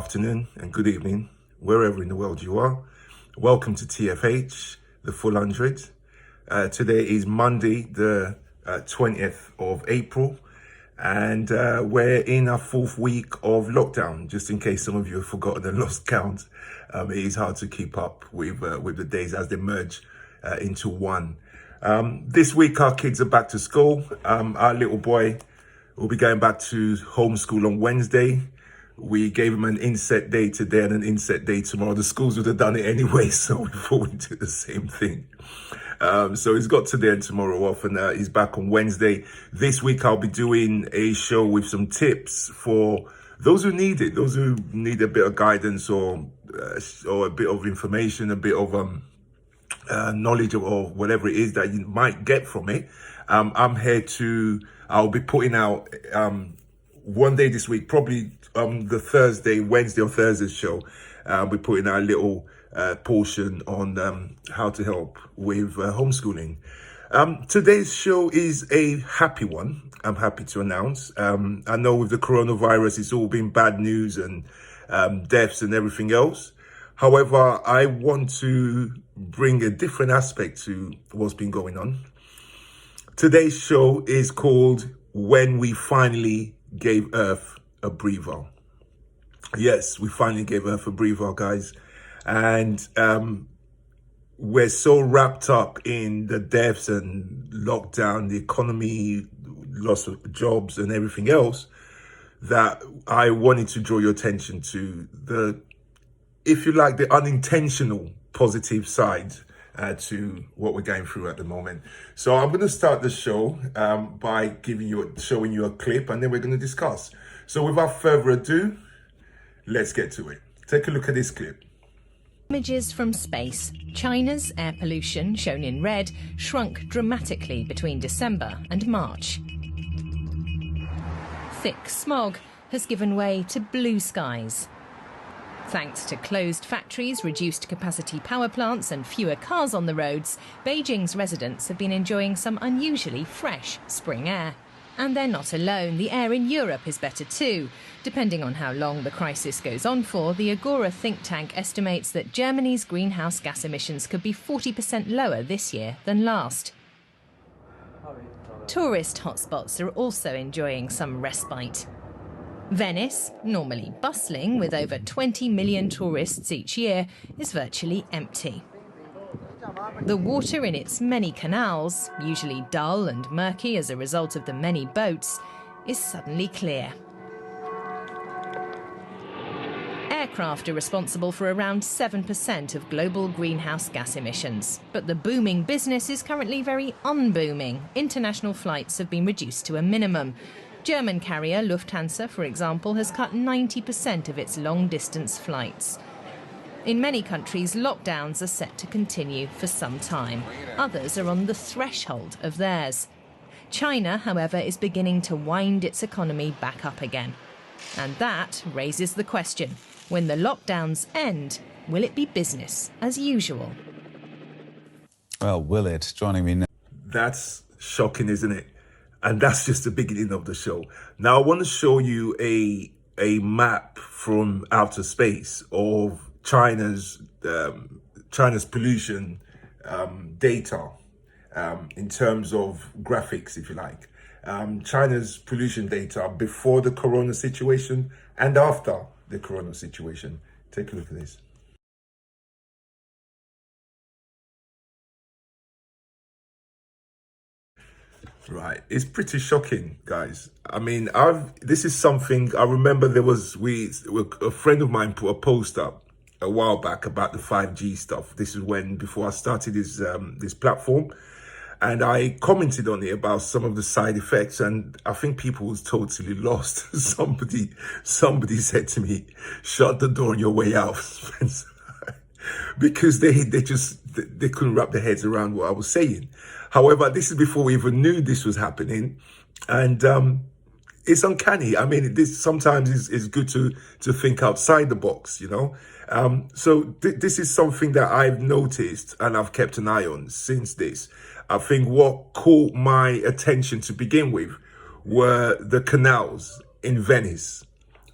afternoon and good evening, wherever in the world you are. Welcome to TFH, the full 100. Today is Monday, the 20th of April, and we're in our fourth week of lockdown. Just in case some of you have forgotten and lost count, it is hard to keep up with the days as they merge into one. This week, our kids are back to school. Our little boy will be going back to homeschool on Wednesday. We gave him an inset day today and an inset day tomorrow. The schools would have done it anyway, so we thought we'd do the same thing. So he's got today and tomorrow off, and he's back on Wednesday. This week, I'll be doing a show with some tips for those who need it, those who need a bit of guidance or a bit of information, a bit of knowledge or whatever it is that you might get from it. I'll be putting out one day this week, probably the Wednesday or Thursday show. We're putting out a little portion on how to help with homeschooling. Today's show is a happy one, I'm happy to announce. I know with the coronavirus, it's all been bad news and deaths and everything else. However, I want to bring a different aspect to what's been going on. Today's show is called When We Finally Gave Earth a Breather. Yes, we finally gave Earth a breather, guys. And we're so wrapped up in the deaths and lockdown, the economy, loss of jobs and everything else, that I wanted to draw your attention to the, if you like, the unintentional positive side to what we're going through at the moment. So I'm going to start the show by showing you a clip, and then we're going to discuss. So without further ado, let's get to it. Take a look at this clip. Images from space. China's air pollution, shown in red, shrunk dramatically between December and March. Thick smog has given way to blue skies. Thanks to closed factories, reduced capacity power plants and fewer cars on the roads, Beijing's residents have been enjoying some unusually fresh spring air. And they're not alone. The air in Europe is better too. Depending on how long the crisis goes on for, the Agora think tank estimates that Germany's greenhouse gas emissions could be 40% lower this year than last. Tourist hotspots are also enjoying some respite. Venice, normally bustling with over 20 million tourists each year, is virtually empty. The water in its many canals, usually dull and murky as a result of the many boats, is suddenly clear. Aircraft are responsible for around 7% of global greenhouse gas emissions. But the booming business is currently very unbooming. International flights have been reduced to a minimum. German carrier Lufthansa, for example, has cut 90% of its long-distance flights. In many countries, lockdowns are set to continue for some time. Others are on the threshold of theirs. China, however, is beginning to wind its economy back up again. And that raises the question, when the lockdowns end, will it be business as usual? Well, will it? Joining me now. That's shocking, isn't it? And that's just the beginning of the show. Now, I want to show you a map from outer space of China's pollution data in terms of graphics, if you like. China's pollution data before the corona situation and after the corona situation. Take a look at this. Right, it's pretty shocking, guys. I mean, this is something I remember. A friend of mine put a post up a while back about the 5G stuff. This is before I started this platform, and I commented on it about some of the side effects, and I think people was totally lost. Somebody said to me, "Shut the door on your way out," Spencer. Because they couldn't wrap their heads around what I was saying. However, this is before we even knew this was happening, and it's uncanny. I mean, this sometimes is good to think outside the box, you know. This is something that I've noticed and I've kept an eye on since this. I think what caught my attention to begin with were the canals in Venice.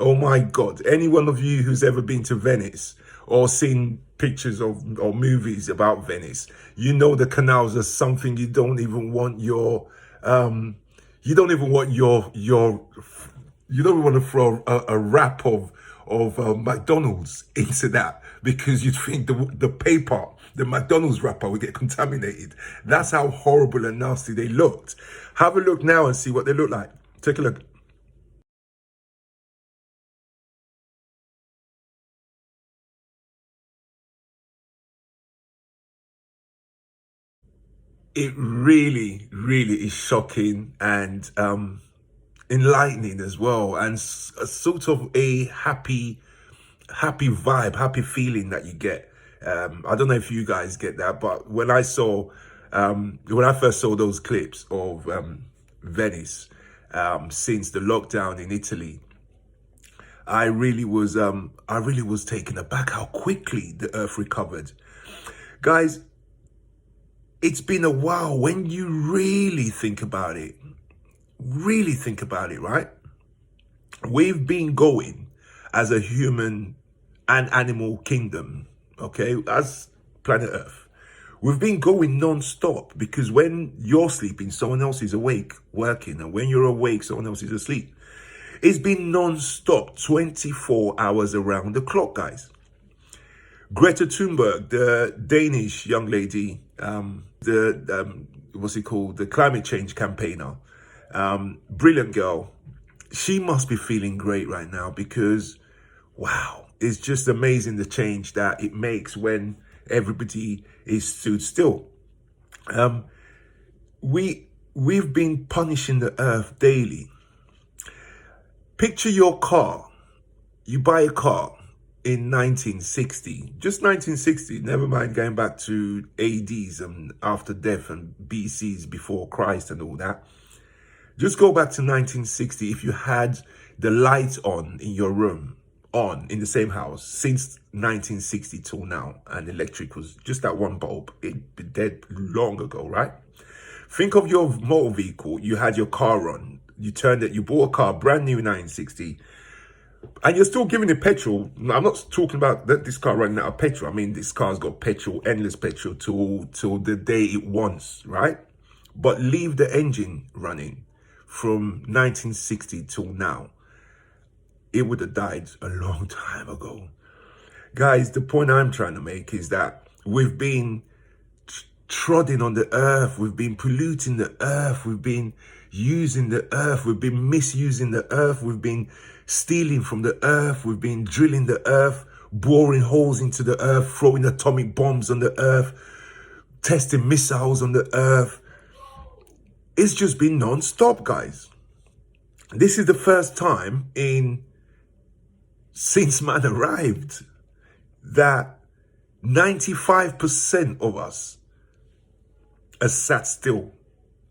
Oh my God. Any one of you who's ever been to Venice or seen pictures of or movies about Venice, you know the canals are something you don't even want your you don't even want you don't want to throw a wrap of McDonald's into that, because you'd think the paper, the McDonald's wrapper, would get contaminated. That's how horrible and nasty they looked. Have a look now and see what they look like. Take a look. It really, really is shocking and enlightening as well, and a sort of a happy vibe, happy feeling that you get. I don't know if you guys get that, but when I first saw those clips of Venice since the lockdown in Italy, I really was taken aback how quickly the earth recovered. Guys, it's been a while. When you really think about it, right? We've been going as a human and animal kingdom, okay, as planet Earth. We've been going non-stop, because when you're sleeping, someone else is awake working, and when you're awake, someone else is asleep. It's been non-stop, 24 hours around the clock, guys. Greta Thunberg, the Danish young lady, what's it called? The climate change campaigner. Brilliant girl. She must be feeling great right now, because, wow, it's just amazing the change that it makes when everybody is stood still. We've been punishing the earth daily. Picture your car. You buy a car in 1960, just 1960, never mind going back to ADs and after death and BCs before Christ and all that. Just go back to 1960. If you had the light on in your room, on in the same house since 1960 till now, and electric was just that one bulb, it'd be dead long ago, right? Think of your motor vehicle. You had your car on, you turned it, you bought a car brand new in 1960, and you're still giving it petrol. I'm not talking about this car running out of petrol. I mean, this car's got petrol, endless petrol till the day it wants, right? But leave the engine running from 1960 till now, it would have died a long time ago. Guys, the point I'm trying to make is that we've been trodding on the earth, we've been polluting the earth, we've been using the earth, we've been misusing the earth, we've been stealing from the earth, we've been drilling the earth, boring holes into the earth, throwing atomic bombs on the earth, testing missiles on the earth. It's just been non-stop, guys. This is the first time since man arrived that 95% of us are sat still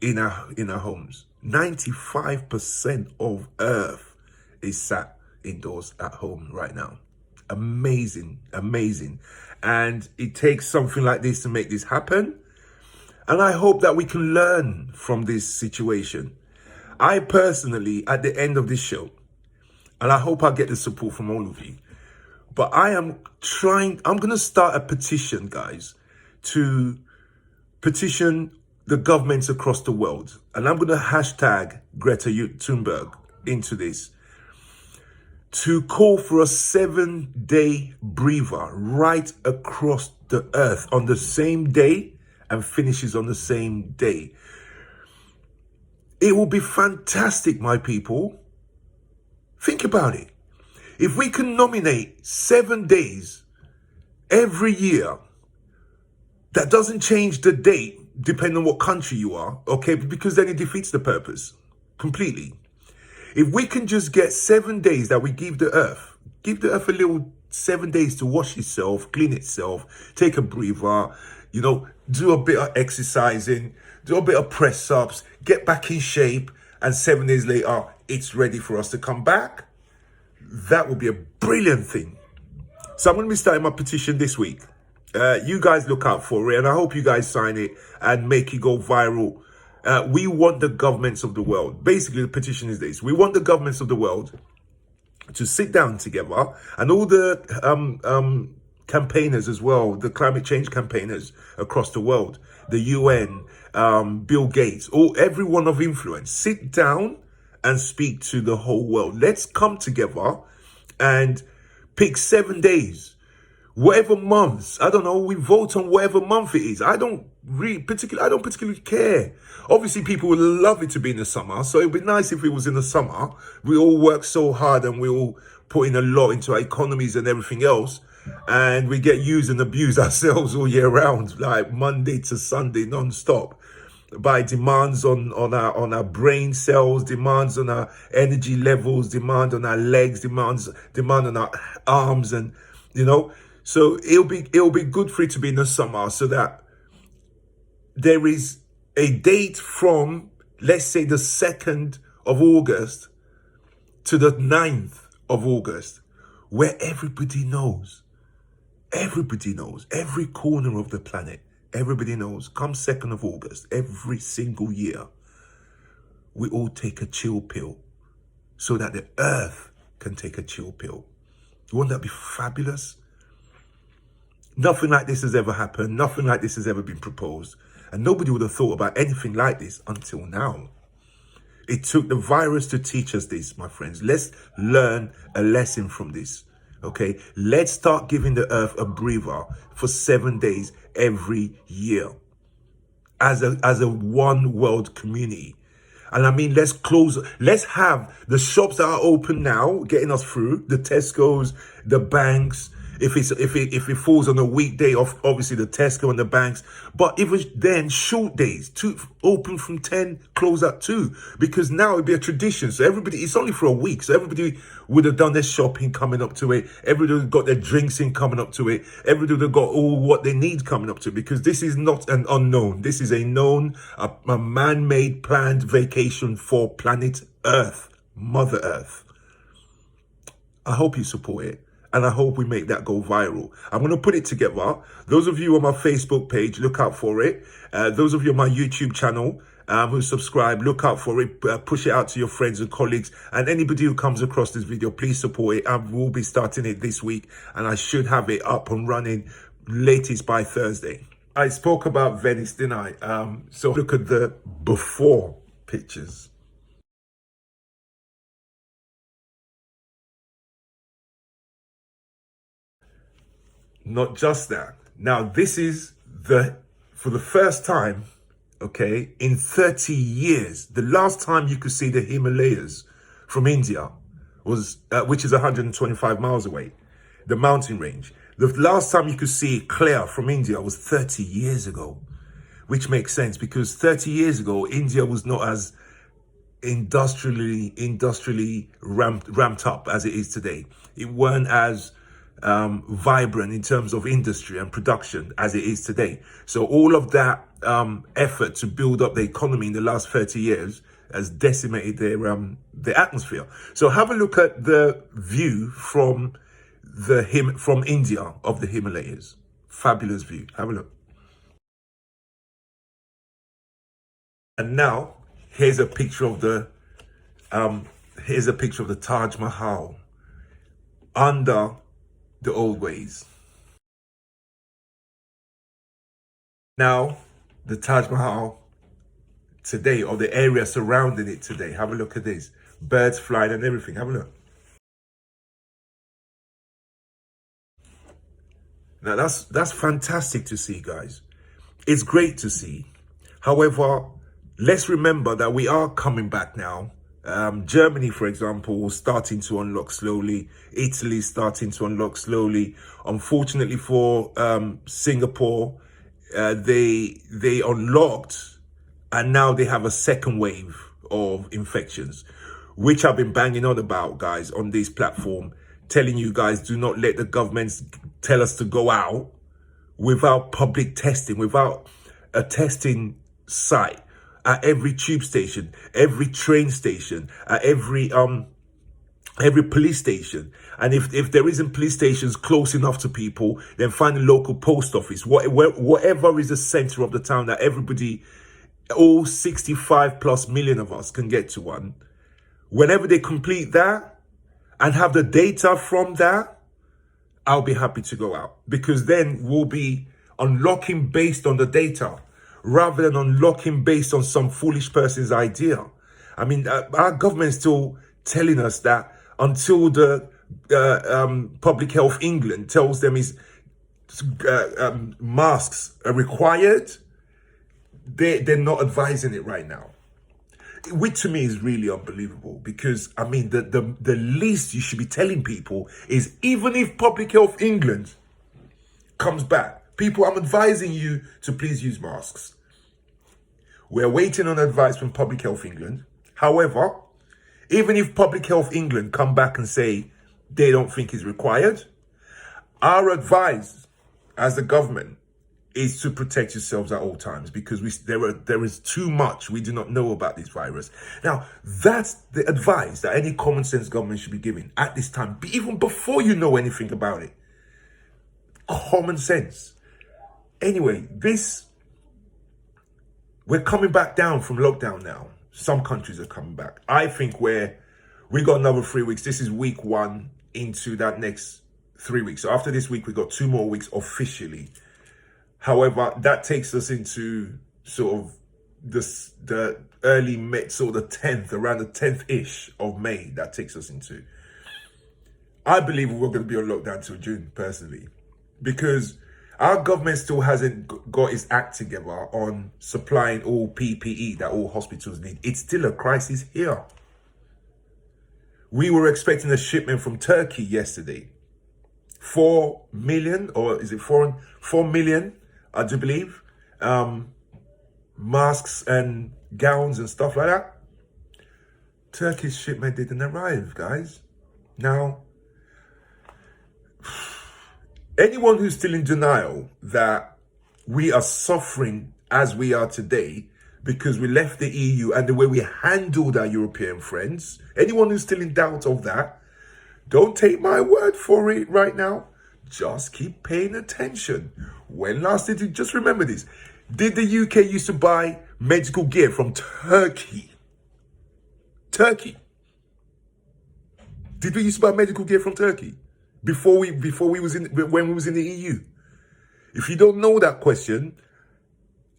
in our homes. 95% of Earth is sat indoors at home right now. Amazing, amazing. And it takes something like this to make this happen. And I hope that we can learn from this situation. I personally, at the end of this show, and I hope I get the support from all of you, but I'm going to start a petition, guys, to petition the governments across the world. And I'm going to hashtag Greta Thunberg into this, to call for a 7-day breather right across the earth on the same day and finishes on the same day. It will be fantastic, my people. Think about it. If we can nominate 7 days every year, that doesn't change the date depending on what country you are, okay? Because then it defeats the purpose completely. If we can just get 7 days that we give the earth a little 7 days to wash itself, clean itself, take a breather, do a bit of exercising, do a bit of press ups, get back in shape, and 7 days later, it's ready for us to come back. That would be a brilliant thing. So I'm going to be starting my petition this week. You guys look out for it, and I hope you guys sign it and make it go viral. We want the governments of the world. Basically, the petition is this. We want the governments of the world to sit down together, and all the campaigners as well, the climate change campaigners across the world, the UN, Bill Gates, everyone of influence, sit down and speak to the whole world. Let's come together and pick 7 days, whatever months. I don't know. We vote on whatever month it is. I don't particularly care. Obviously, people would love it to be in the summer, so it'd be nice if it was in the summer. We all work so hard and we all put in a lot into our economies and everything else, and we get used and abused ourselves all year round, like Monday to Sunday, non-stop, by demands on our brain cells, demands on our energy levels, demand on our legs, demand on our arms, and so it'll be good for it to be in the summer, so that there is a date from, let's say, the 2nd of August to the 9th of August, where everybody knows, every corner of the planet, everybody knows, come 2nd of August, every single year, we all take a chill pill so that the earth can take a chill pill. Wouldn't that be fabulous? Nothing like this has ever happened. Nothing like this has ever been proposed. And nobody would have thought about anything like this until now. It took the virus to teach us this, my friends. Let's learn a lesson from this, okay? Let's start giving the earth a breather for 7 days every year as a one world community. And I mean, let's have the shops that are open now, getting us through, the Tesco's, the banks. If it falls on a weekday, obviously the Tesco and the banks, but even then, short days, open from 10, close at 2, because now it'd be a tradition. So it's only for a week, so everybody would have done their shopping coming up to it. Everybody would have got their drinks in coming up to it. Everybody would have got all what they need coming up to it, because this is not an unknown. This is a known, a man-made planned vacation for planet Earth, Mother Earth. I hope you support it. And I hope we make that go viral. I'm going to put it together. Those of you on my Facebook page, look out for it. Those of you on my YouTube channel who subscribe, look out for it. Push it out to your friends and colleagues. And anybody who comes across this video, please support it. I will be starting it this week. And I should have it up and running latest by Thursday. I spoke about Venice, didn't I? So look at the before pictures. Not just that. Now, this is for the first time, okay, in 30 years, the last time you could see the Himalayas from India was, which is 125 miles away, the mountain range. The last time you could see it clear from India was 30 years ago, which makes sense because 30 years ago, India was not as industrially ramped up as it is today. It weren't as vibrant in terms of industry and production as it is today. So all of that effort to build up the economy in the last 30 years has decimated their atmosphere. So have a look at the view from India of the Himalayas. Fabulous view. Have a look. And now here's a picture of the Taj Mahal under the old ways. Now, the Taj Mahal today, or the area surrounding it today, have a look at this. Birds flying and everything, have a look. Now, that's fantastic to see, guys. It's great to see. However, let's remember that we are coming back now. Germany, for example, was starting to unlock slowly. Italy starting to unlock slowly. Unfortunately for Singapore, they unlocked, and now they have a second wave of infections, which I've been banging on about, guys, on this platform, telling you guys, do not let the governments tell us to go out without public testing, without a testing site at every tube station, every train station, at every police station. And if there isn't police stations close enough to people, then find a local post office, whatever is the center of the town that everybody, all 65+ million of us can get to one. Whenever they complete that, and have the data from that, I'll be happy to go out, because then we'll be unlocking based on the data rather than unlocking based on some foolish person's idea. I mean, our government's still telling us that until the Public Health England tells them masks are required, they're not advising it right now. Which to me is really unbelievable, because I mean the least you should be telling people is, even if Public Health England comes back, people, I'm advising you to please use masks. We're waiting on advice from Public Health England. However, even if Public Health England come back and say they don't think it's required, our advice as the government is to protect yourselves at all times, because there is too much we do not know about this virus. Now, that's the advice that any common sense government should be giving at this time, even before you know anything about it. Common sense. Anyway, we're coming back down from lockdown now. Some countries are coming back. I think we got another 3 weeks. This is week 1 into that next 3 weeks. So after this week, we got 2 more weeks officially. However, that takes us into sort of the early May, sort of the 10th, around the 10th-ish of May, that takes us into. I believe we're going to be on lockdown till June, personally, because our government still hasn't got its act together on supplying all PPE that all hospitals need. It's still a crisis here. We were expecting a shipment from Turkey yesterday. 4 million, or is it 4 million? I do believe, masks and gowns and stuff like that. Turkish shipment didn't arrive, guys. Now, anyone who's still in denial that we are suffering as we are today because we left the EU and the way we handled our European friends, anyone who's still in doubt of that, don't take my word for it right now. Just keep paying attention. When last did you, just remember this, did the UK used to buy medical gear from Turkey? Turkey. Did we used to buy medical gear from Turkey when we was in the EU? If you don't know that question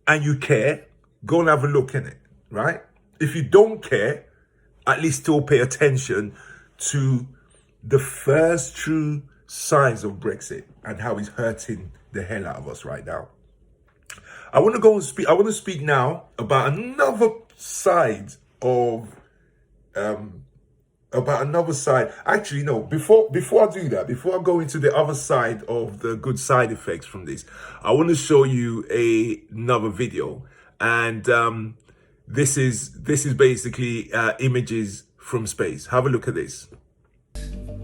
and you care, go and have a look in it, right? If you don't care, at least still pay attention to the first true signs of Brexit and how it's hurting the hell out of us right now. I want to speak now about another side of Actually, no, before I do that, before I go into the other side of the good side effects from this, I want to show you another video. And this is basically images from space. Have a look at this.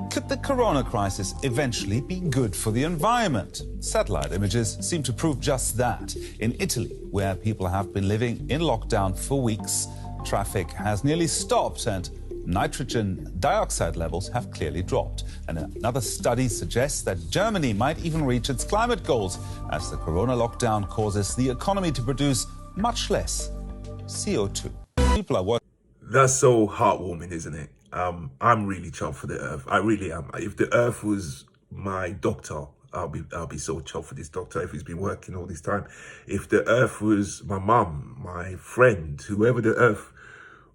Could the corona crisis eventually be good for the environment? Satellite images seem to prove just that. In Italy, where people have been living in lockdown for weeks, traffic has nearly stopped and nitrogen dioxide levels have clearly dropped. And another study suggests that Germany might even reach its climate goals as the corona lockdown causes the economy to produce much less CO2. People are working. That's so heartwarming, isn't it? I'm really chuffed for the Earth. I really am. If the Earth was my doctor, I'll be so chuffed for this doctor if he's been working all this time. If the Earth was my mum, my friend, whoever the Earth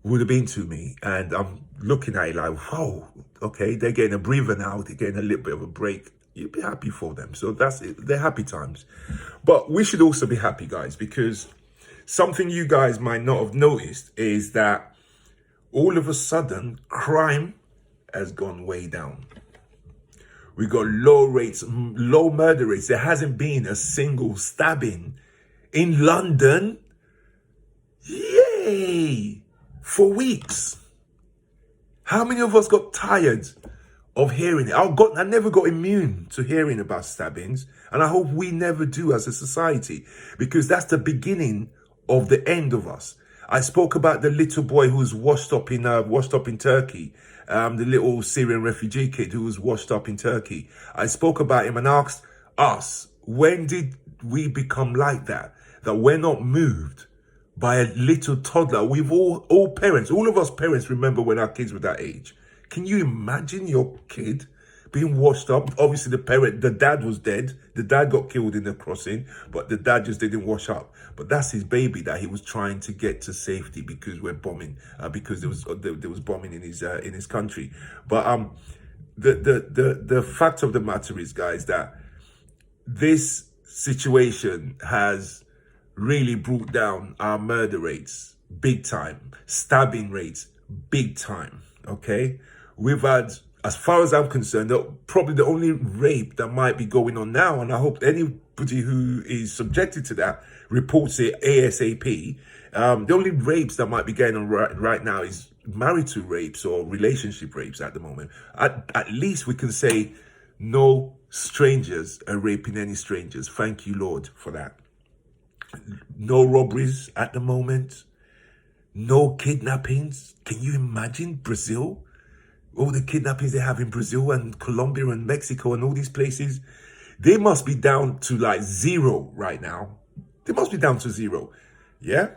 would have been to me, and I'm looking at it like, whoa, okay, they're getting a breather now, they're getting a little bit of a break. You'd be happy for them. So that's it. They're happy times. But we should also be happy, guys, because something you guys might not have noticed is that all of a sudden, crime has gone way down. We got low murder rates. There hasn't been a single stabbing in London. Yay! For weeks. How many of us got tired of hearing it? I never got immune to hearing about stabbings, and I hope we never do as a society, because that's the beginning of the end of us. I spoke about the little boy who was washed up in Turkey, the little Syrian refugee kid who was washed up in Turkey. I spoke about him and asked us, when did we become like that? That we're not moved by a little toddler. We've all parents, all of us parents remember when our kids were that age. Can you imagine your kid being washed up? Obviously, the dad was dead. The dad got killed in the crossing, but the dad just didn't wash up. But that's his baby that he was trying to get to safety because we're bombing, because there was bombing in his country. But the fact of the matter is, guys, that this situation has really brought down our murder rates big time, stabbing rates big time. Okay, we've had, as far as I'm concerned, probably the only rape that might be going on now, and I hope anybody who is subjected to that reports it ASAP. The only rapes that might be going on right now is marital rapes or relationship rapes at the moment. At least we can say no strangers are raping any strangers. Thank you, Lord, for that. No robberies at the moment. No kidnappings. Can you imagine Brazil? All the kidnappings they have in Brazil and Colombia and Mexico and all these places. They must be down to like zero right now. They must be down to zero. Yeah?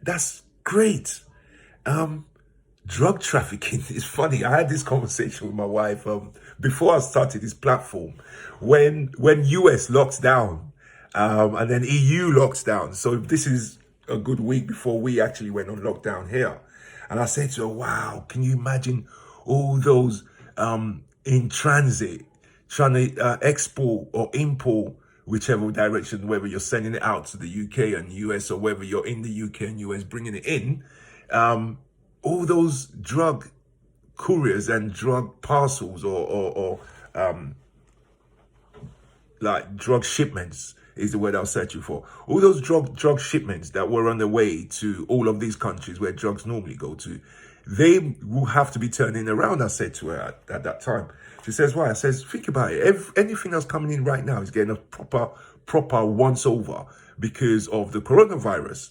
That's great. Drug trafficking is funny. I had this conversation with my wife before I started this platform. When US locks down and then EU locks down. So this is a good week before we actually went on lockdown here. And I said to her, wow, can you imagine all those in transit trying to export or import, whichever direction, whether you're sending it out to the UK and US or whether you're in the UK and US bringing it in, all those drug couriers and drug parcels or like drug shipments is the word I was searching for. All those drug shipments that were on the way to all of these countries where drugs normally go to, they will have to be turning around, I said to her at that time. She says, why? I says, think about it. Anything that's coming in right now is getting a proper once over because of the coronavirus.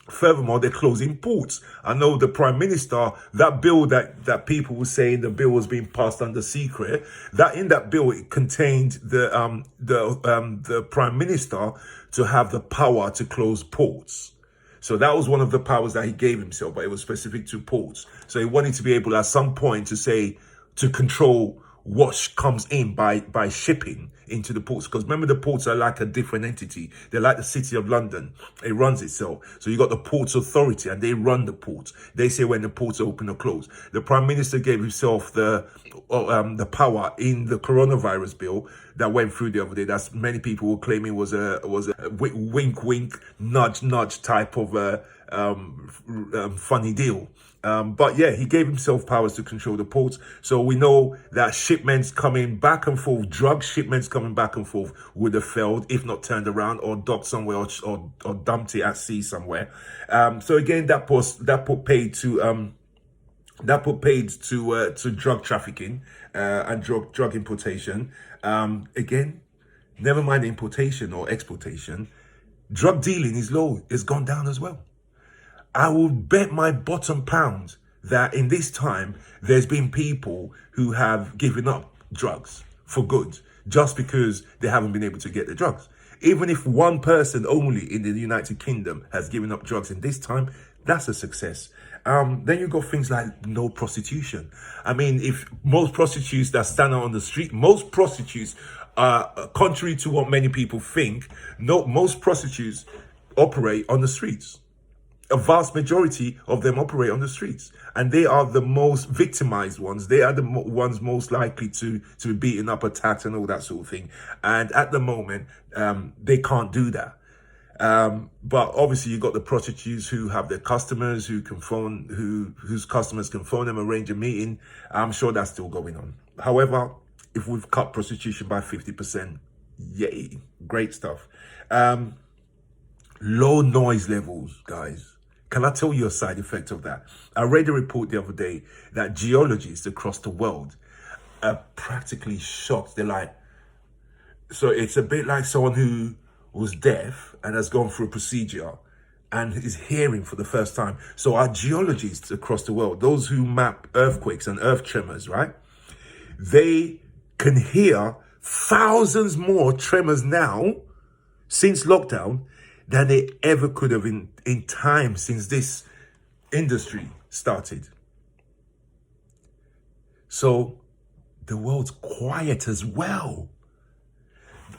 Furthermore, they're closing ports. I know the Prime Minister, that bill that people were saying the bill was being passed under secret, that in that bill it contained the Prime Minister to have the power to close ports. So that was one of the powers that he gave himself, but it was specific to ports. So he wanted to be able at some point to say, to control what comes in by shipping into the ports. Because remember, the ports are like a different entity. They're like the City of London. It runs itself. So you got the Ports Authority and they run the ports. They say when the ports open or close. The Prime Minister gave himself the power in the coronavirus bill that went through the other day. That's many people were claiming was a wink, nudge type of funny deal. But yeah, he gave himself powers to control the ports. So we know that shipments coming back and forth, drug shipments coming back and forth would have failed if not turned around or docked somewhere or dumped it at sea somewhere. So again, that put paid to drug trafficking and drug importation. Again, never mind importation or exportation. Drug dealing is low. It's gone down as well. I will bet my bottom pound that in this time, there's been people who have given up drugs for good just because they haven't been able to get the drugs. Even if one person only in the United Kingdom has given up drugs in this time, that's a success. Then you got things like no prostitution. I mean, if most prostitutes that stand out on the street, most prostitutes, contrary to what many people think, most prostitutes operate on the streets. A vast majority of them operate on the streets, and they are the most victimized ones. They are the ones most likely to be beaten up, attacked, and all that sort of thing. And at the moment, they can't do that. But obviously, you've got the prostitutes who have their customers who can phone, whose customers can phone them, arrange a meeting. I'm sure that's still going on. However, if we've cut prostitution by 50%, yay, great stuff. Low noise levels, guys. Can I tell you a side effect of that? I read a report the other day that geologists across the world are practically shocked. They're like, so it's a bit like someone who was deaf and has gone through a procedure and is hearing for the first time. So our geologists across the world, those who map earthquakes and earth tremors, right? They can hear thousands more tremors now since lockdown than they ever could have in time since this industry started. So the world's quiet as well.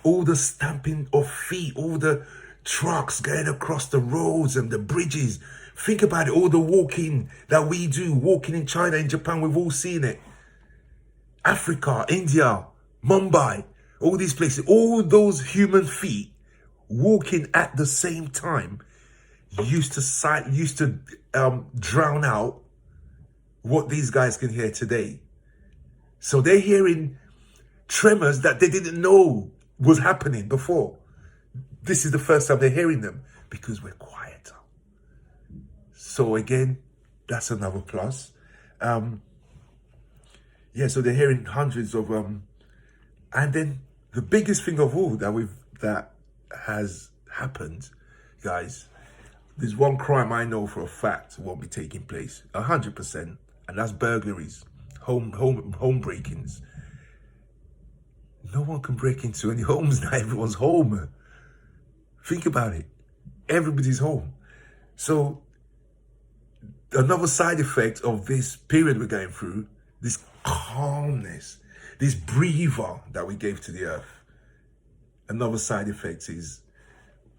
All the stamping of feet, all the trucks going across the roads and the bridges. Think about it, all the walking that we do, walking in China, in Japan, we've all seen it. Africa, India, Mumbai, all these places, all those human feet walking at the same time used to drown out what these guys can hear today. So they're hearing tremors that they didn't know was happening before. This is the first time they're hearing them because we're quieter. So again, that's another plus. Yeah, so they're hearing hundreds of and then the biggest thing of all that has happened, guys, there's one crime I know for a fact won't be taking place 100%, and that's burglaries, home break-ins. No one can break into any homes now. Everyone's home. Think about it. Everybody's home. So another side effect of this period we're going through, this calmness, this breather that we gave to the earth, another side effect is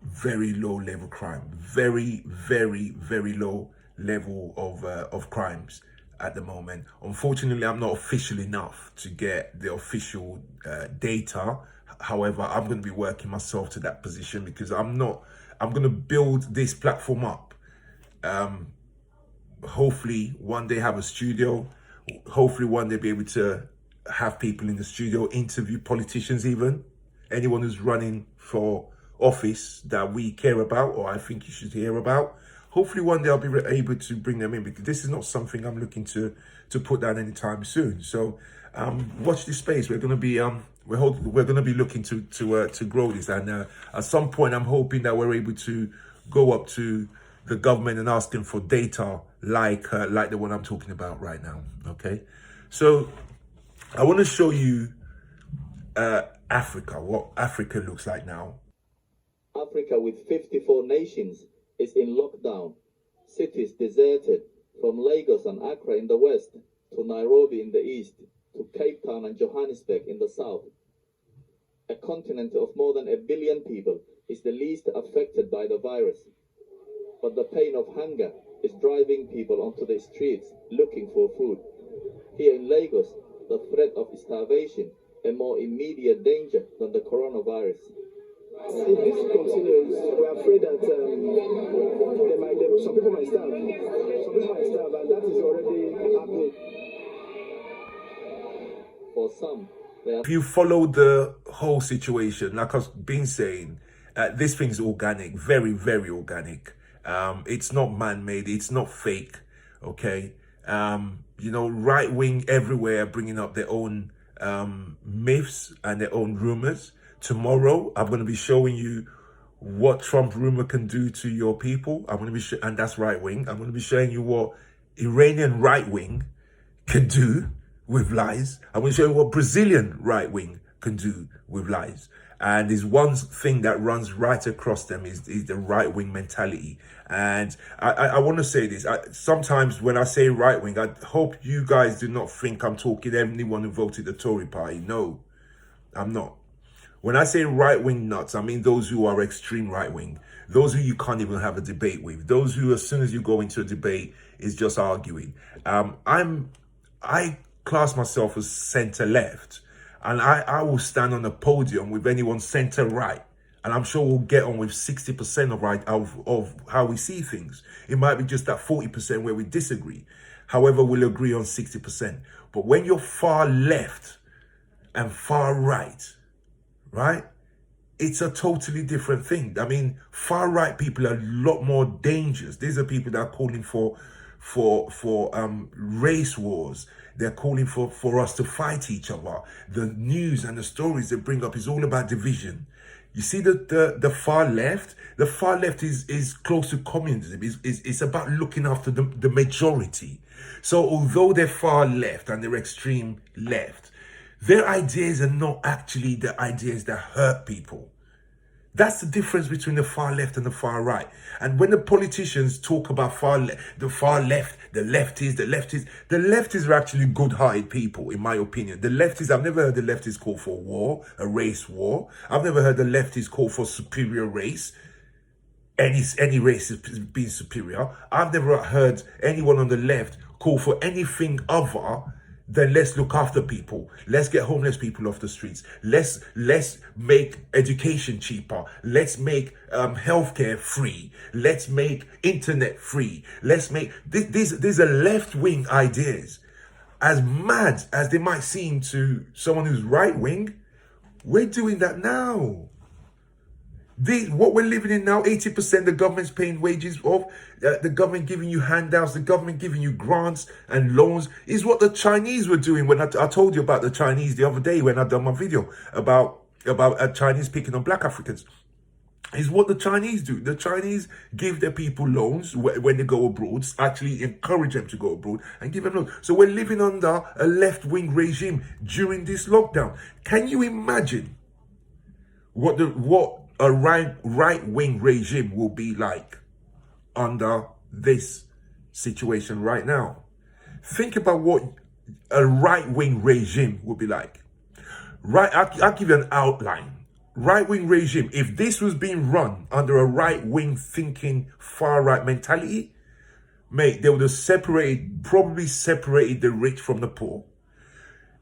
very low level crime. Very, very, very low level of crimes at the moment. Unfortunately, I'm not official enough to get the official data. However, I'm going to be working myself to that position because I'm going to build this platform up. Hopefully one day have a studio. Hopefully one day be able to have people in the studio, interview politicians, even anyone who's running for office that we care about or I think you should hear about. Hopefully one day I'll be able to bring them in because this is not something I'm looking to put down anytime soon. So watch this space. We're going to be we're going to be looking to grow this, and at some point I'm hoping that we're able to go up to the government and ask them for data like the one I'm talking about right now. Okay, so I want to show you Africa, what Africa looks like now. Africa with 54 nations is in lockdown. Cities deserted, from Lagos and Accra in the west to Nairobi in the east to Cape Town and Johannesburg in the south. A continent of more than 1 billion people is the least affected by the virus. But the pain of hunger is driving people onto the streets looking for food. Here in Lagos, the threat of starvation a more immediate danger than the coronavirus. If this continues, we're afraid that some people might starve. Some people might starve, and that is already happening. For some, if you follow the whole situation, like I've been saying, this thing's organic, very, very organic. It's not man-made, it's not fake, okay? You know, right wing everywhere bringing up their own myths and their own rumors. Tomorrow, I'm going to be showing you what Trump rumor can do to your people. I'm going to be, and that's right wing. I'm going to be showing you what Iranian right wing can do with lies. I'm going to show you what Brazilian right wing can do with lies. And there's one thing that runs right across them is the right wing mentality. And I want to say this. Sometimes when I say right wing, I hope you guys do not think I'm talking anyone who voted the Tory party. No, I'm not. When I say right-wing nuts, I mean those who are extreme right-wing, those who you can't even have a debate with, those who, as soon as you go into a debate, is just arguing. I class myself as centre-left, and I will stand on a podium with anyone centre-right, and I'm sure we'll get on with 60% of how we see things. It might be just that 40% where we disagree. However, we'll agree on 60%. But when you're far left and far right, it's a totally different thing. I mean, far right people are a lot more dangerous. These are people that are calling for race wars. They're calling for us to fight each other. The news and the stories they bring up is all about division. You see the far left? The far left is close to communism. It's about looking after the majority. So although they're far left and they're extreme left, their ideas are not actually the ideas that hurt people. That's the difference between the far left and the far right. And when the politicians talk about the far left, the lefties are actually good-hearted people, in my opinion. The lefties, I've never heard the lefties call for war, a race war. I've never heard the lefties call for superior race. Any race is being superior. I've never heard anyone on the left call for anything other than let's look after people. Let's get homeless people off the streets. Let's make education cheaper. Let's make healthcare free. Let's make internet free. Let's make these are left-wing ideas. As mad as they might seem to someone who's right-wing, we're doing that now. What we're living in now, 80% the government's paying wages of, the government giving you handouts, the government giving you grants and loans, is what the Chinese were doing. When I told you about the Chinese the other day when I done my video about Chinese picking on black Africans, is what the Chinese do. The Chinese give their people loans when they go abroad, actually encourage them to go abroad and give them loans. So we're living under a left-wing regime during this lockdown. Can you imagine what a right-wing regime will be like under this situation right now? Think about what a right-wing regime would be like. I'll give you an outline. Right-wing regime, if this was being run under a right-wing thinking far-right mentality, mate, they would have probably separated the rich from the poor.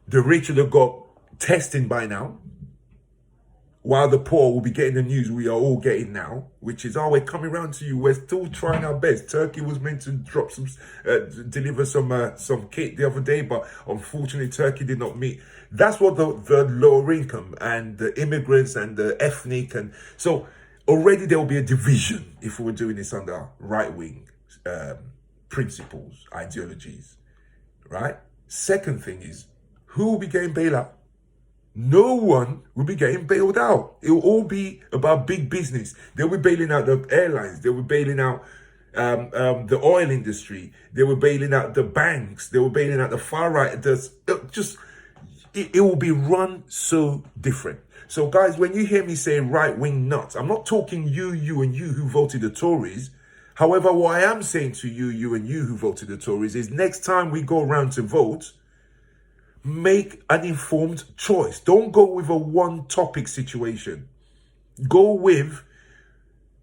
The rich would have got testing by now, while the poor will be getting the news we are all getting now, which is, we're coming around to you. We're still trying our best. Turkey was meant to drop deliver some kit the other day, but unfortunately Turkey did not meet. That's what the lower income and the immigrants and the ethnic, and so already there will be a division if we were doing this under right-wing principles, ideologies, right? Second thing is, who will be getting bailout? No one will be getting bailed out. It will all be about big business. They'll be bailing out the airlines. They'll be bailing out the oil industry. They were bailing out the banks. They were bailing out the far right. It will be run so different. So guys, when you hear me say right-wing nuts, I'm not talking you who voted the Tories. However, what I am saying to you and you who voted the Tories is, next time we go around to vote, make an informed choice. Don't go with a one topic situation. Go with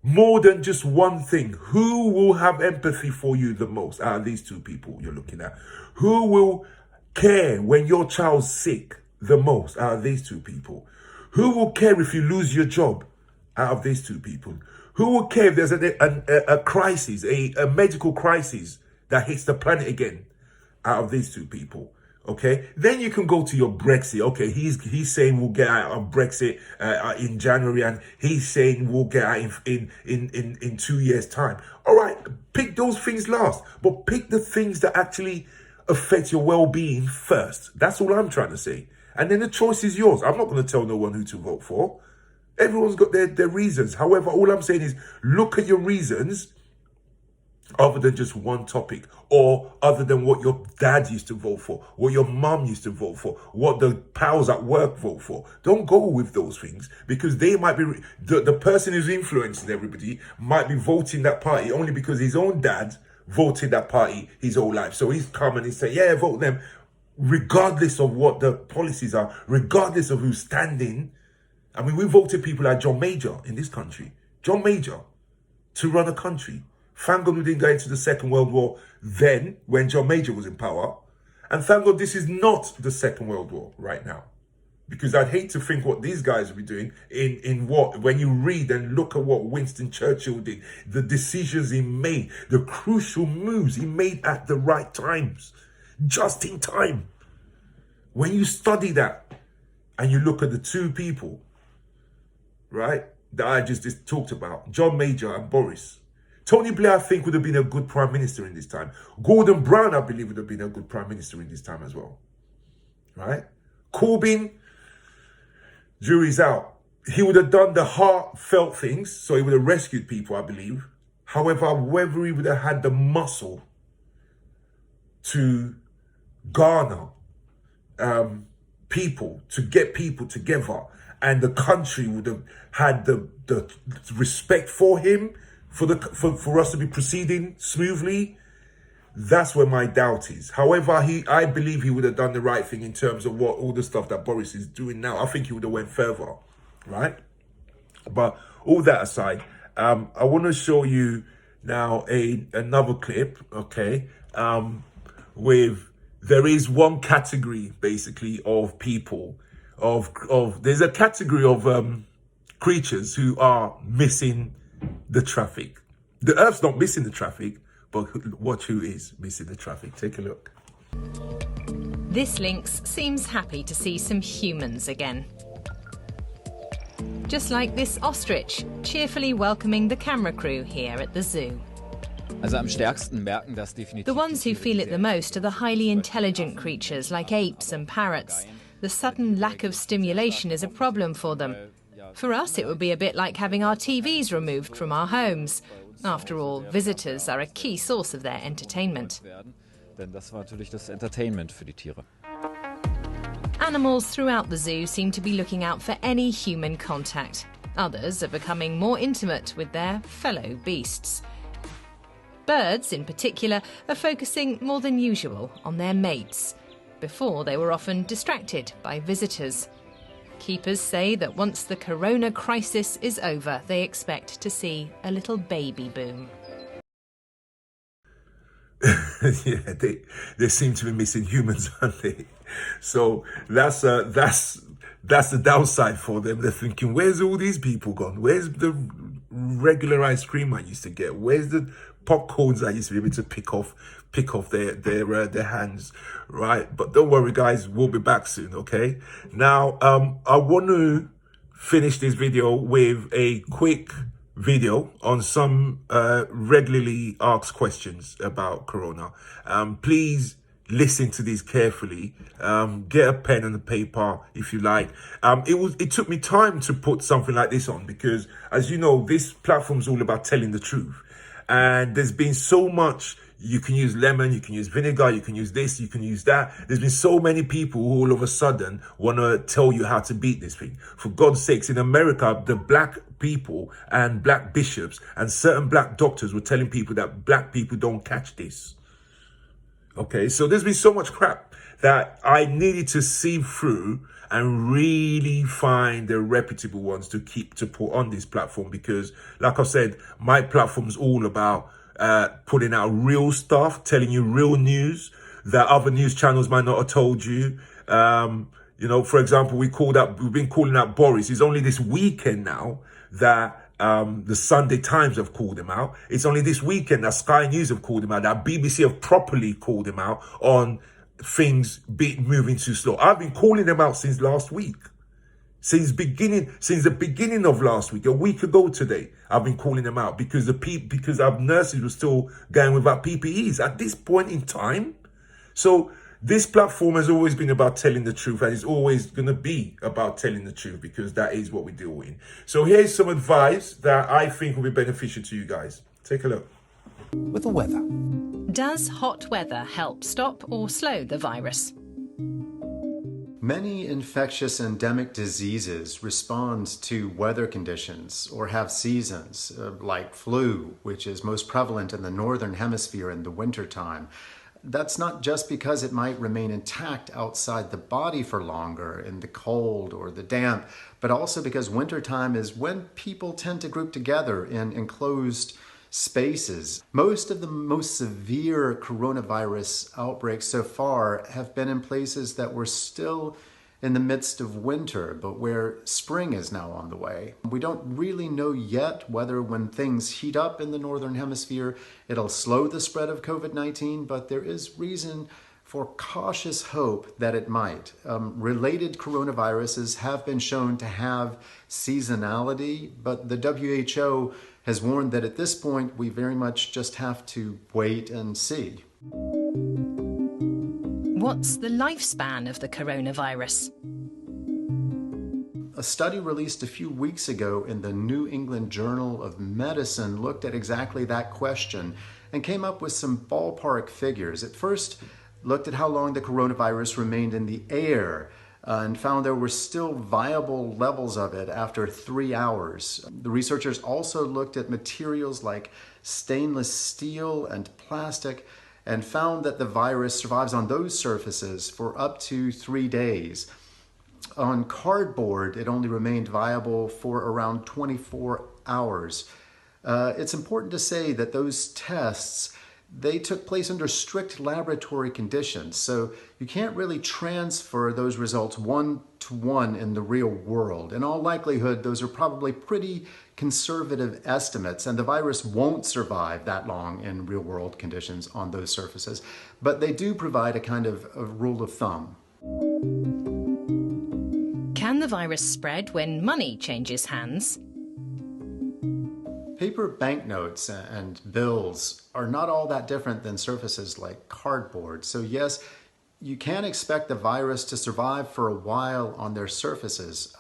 more than just one thing. Who will have empathy for you the most out of these two people you're looking at? Who will care when your child's sick the most out of these two people? Who will care if you lose your job out of these two people? Who will care if there's a crisis, a medical crisis that hits the planet again out of these two people? Okay, then you can go to your Brexit. Okay, he's saying we'll get out of Brexit in January, and he's saying we'll get out in 2 years' time. All right, pick those things last, but pick the things that actually affect your well-being first. That's all I'm trying to say. And then the choice is yours. I'm not going to tell no one who to vote for. Everyone's got their reasons. However, all I'm saying is look at your reasons other than just one topic, or other than what your dad used to vote for, what your mum used to vote for, what the pals at work vote for. Don't go with those things, because they might be, the person who's influencing everybody might be voting that party only because his own dad voted that party his whole life. So he's come and he's saying, yeah, vote them, regardless of what the policies are, regardless of who's standing. I mean, we voted people like John Major in this country. John Major to run a country. Thank God we didn't go into the Second World War then, when John Major was in power. And thank God this is not the Second World War right now. Because I'd hate to think what these guys will be doing when you read and look at what Winston Churchill did, the decisions he made, the crucial moves he made at the right times, just in time. When you study that and you look at the two people, right, that I just talked about, John Major and Boris. Tony Blair, I think, would have been a good prime minister in this time. Gordon Brown, I believe, would have been a good prime minister in this time as well. Right? Corbyn, jury's out. He would have done the heartfelt things, so he would have rescued people, I believe. However, whether he would have had the muscle to garner people, to get people together and the country would have had the respect for him, for us to be proceeding smoothly. That's where my doubt is. However, I believe he would have done the right thing in terms of what all the stuff that Boris is doing now. I think he would have went further, right? But all that aside, I want to show you now another clip, okay? There is one category basically of people, there's a category of creatures who are missing the traffic. The Earth's not missing the traffic, but watch who is missing the traffic. Take a look. This lynx seems happy to see some humans again. Just like this ostrich, cheerfully welcoming the camera crew here at the zoo. The ones who feel it the most are the highly intelligent creatures like apes and parrots. The sudden lack of stimulation is a problem for them. For us, it would be a bit like having our TVs removed from our homes. After all, visitors are a key source of their entertainment. Animals throughout the zoo seem to be looking out for any human contact. Others are becoming more intimate with their fellow beasts. Birds, in particular, are focusing more than usual on their mates. Before, they were often distracted by visitors. Keepers say that once the corona crisis is over, they expect to see a little baby boom. Yeah, they seem to be missing humans, aren't they? So that's the downside for them. They're thinking, where's all these people gone? Where's the regular ice cream I used to get? Where's the popcorns I used to be able to pick off their hands, right? But don't worry, guys, we'll be back soon, okay? Now, I want to finish this video with a quick video on some regularly asked questions about corona. Please listen to these carefully. Get a pen and a paper if you like. It took me time to put something like this on because, as you know, this platform's all about telling the truth. And there's been so much. You can use lemon, you can use vinegar, you can use this, you can use that. There's been so many people who all of a sudden want to tell you how to beat this thing. For God's sakes, in America, the black people and black bishops and certain black doctors were telling people that black people don't catch this. Okay, so there's been so much crap that I needed to sieve through and really find the reputable ones to put on this platform because, like I said, my platform's all about putting out real stuff, telling you real news that other news channels might not have told you. You know, for example, we've been calling out Boris. It's only this weekend now that the Sunday Times have called him out. It's only this weekend that Sky News have called him out, that BBC have properly called him out on things moving too slow. I've been calling them out since last week. Since the beginning of last week, a week ago today, I've been calling them out because our nurses were still going without PPEs at this point in time. So this platform has always been about telling the truth, and it's always going to be about telling the truth because that is what we deal in. So here's some advice that I think will be beneficial to you guys. Take a look. With the weather. Does hot weather help stop or slow the virus? Many infectious endemic diseases respond to weather conditions or have seasons, like flu, which is most prevalent in the northern hemisphere in the wintertime. That's not just because it might remain intact outside the body for longer in the cold or the damp, but also because wintertime is when people tend to group together in enclosed spaces. Most of the most severe coronavirus outbreaks so far have been in places that were still in the midst of winter, but where spring is now on the way. We don't really know yet whether when things heat up in the northern hemisphere, it'll slow the spread of COVID-19, but there is reason for cautious hope that it might. Related coronaviruses have been shown to have seasonality, but the WHO has warned that at this point, we very much just have to wait and see. What's the lifespan of the coronavirus? A study released a few weeks ago in the New England Journal of Medicine looked at exactly that question and came up with some ballpark figures. At first, looked at how long the coronavirus remained in the air. and found there were still viable levels of it after 3 hours. The researchers also looked at materials like stainless steel and plastic and found that the virus survives on those surfaces for up to 3 days. On cardboard, it only remained viable for around 24 hours. It's important to say that those tests, they took place under strict laboratory conditions, so you can't really transfer those results one-to-one in the real world. In all likelihood, those are probably pretty conservative estimates, and the virus won't survive that long in real-world conditions on those surfaces, but they do provide a kind of a rule of thumb. Can the virus spread when money changes hands? Paper banknotes and bills are not all that different than surfaces like cardboard. So yes, you can expect the virus to survive for a while on their surfaces.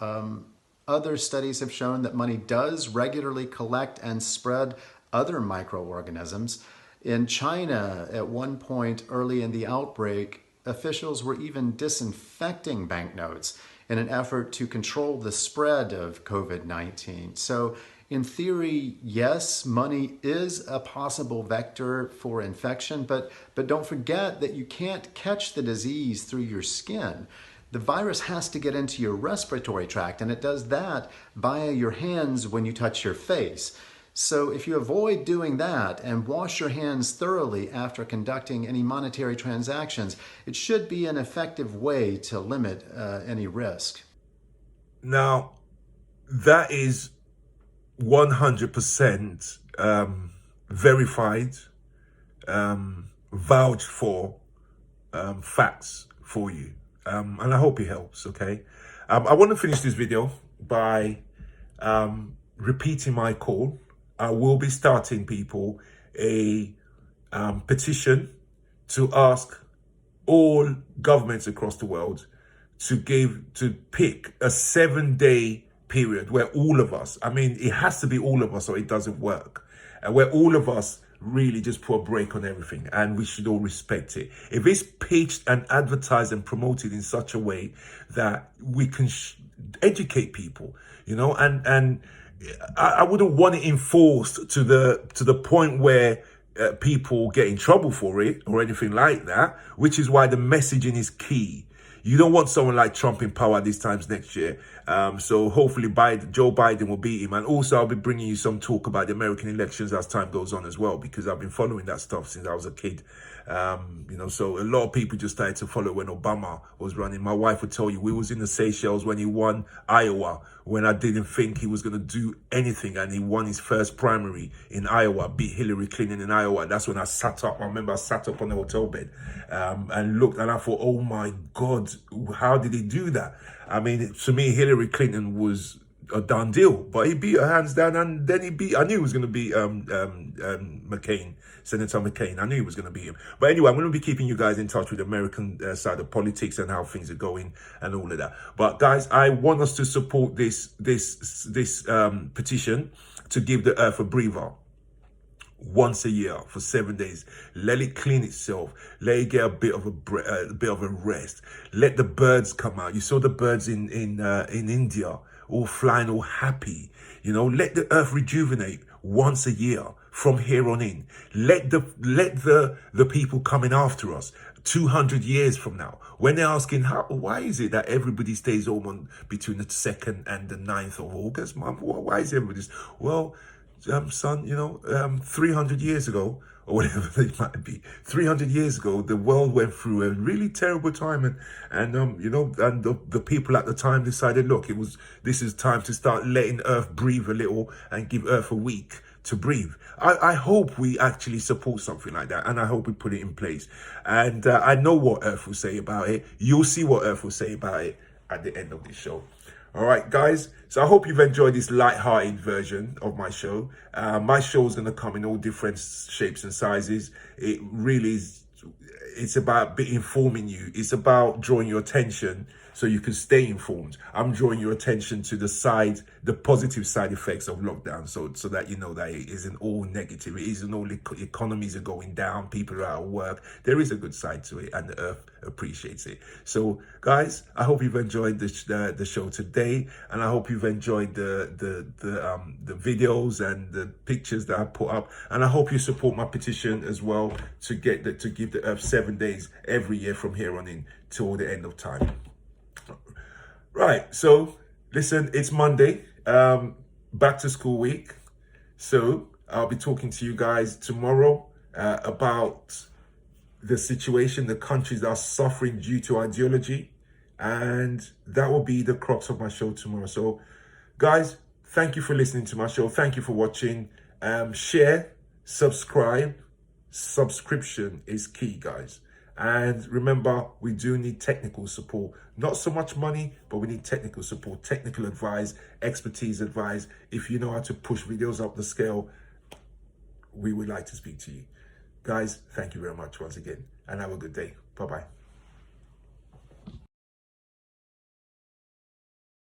Other studies have shown that money does regularly collect and spread other microorganisms. In China, at one point early in the outbreak, officials were even disinfecting banknotes in an effort to control the spread of COVID-19. So in theory, yes, money is a possible vector for infection, but don't forget that you can't catch the disease through your skin. The virus has to get into your respiratory tract, and it does that via your hands when you touch your face. So if you avoid doing that and wash your hands thoroughly after conducting any monetary transactions, it should be an effective way to limit any risk. Now, that is 100% verified, vouched for, facts for you. And I hope it helps, okay? I want to finish this video by repeating my call. I will be starting, people, a petition to ask all governments across the world to pick a 7-day period where all of us, I mean, it has to be all of us or it doesn't work, and where all of us really just put a break on everything, and we should all respect it. If it's pitched and advertised and promoted in such a way that we can educate people, you know, and I wouldn't want it enforced to the point where people get in trouble for it or anything like that, which is why the messaging is key. You don't want someone like Trump in power these times next year. So hopefully Joe Biden will beat him. And also I'll be bringing you some talk about the American elections as time goes on as well, because I've been following that stuff since I was a kid. You know, so a lot of people just started to follow when Obama was running. My wife would tell you, we was in the Seychelles when he won Iowa, when I didn't think he was going to do anything, and he won his first primary in Iowa, beat Hillary Clinton in Iowa. That's when I sat up. I remember I sat up on the hotel bed and looked, and I thought, oh my God, how did he do that? I mean, to me, Hillary Clinton was a done deal, but he beat her hands down, and then I knew he was going to beat McCain, Senator McCain. I knew he was going to beat him. But anyway, I'm going to be keeping you guys in touch with the American side of politics and how things are going and all of that. But guys, I want us to support this petition to give the earth a breather. Once a year for 7 days. Let it clean itself. Let it get a bit of a rest. Let the birds come out. You saw the birds in India all flying, all happy. You know, let the earth rejuvenate once a year from here on in. Let the people coming after us 200 years from now, when they're asking why is it that everybody stays home on between the 2nd and the 9th of August, Mom? Why is everybody? Well, son, you know, 300 years ago, or whatever it might be, 300 years ago, the world went through a really terrible time, and you know, and the people at the time decided, look, this is time to start letting Earth breathe a little and give Earth a week to breathe. I hope we actually support something like that, and I hope we put it in place. And I know what Earth will say about it. You'll see what Earth will say about it at the end of this show. All right, guys. So I hope you've enjoyed this light-hearted version of my show. My show is going to come in all different shapes and sizes. It really is. It's about informing you. It's about drawing your attention so you can stay informed. I'm drawing your attention to the positive side effects of lockdown, so that you know that it isn't all negative. It isn't all economies are going down, people are out of work. There is a good side to it, and the earth appreciates it. So guys, I hope you've enjoyed the show today, and I hope you've enjoyed the videos and the pictures that I put up, and I hope you support my petition as well to give the earth 7 days every year from here on in till the end of time. Right, so listen, it's Monday, back to school week, so I'll be talking to you guys tomorrow about the situation the countries are suffering due to ideology, and that will be the crux of my show tomorrow. So guys, thank you for listening to my show. Thank you for watching. Share, subscribe. Subscription is key, guys. And remember, we do need technical support. Not so much money, but we need technical support, technical advice, expertise advice. If you know how to push videos up the scale, we would like to speak to you. Guys, thank you very much once again, and have a good day. Bye-bye.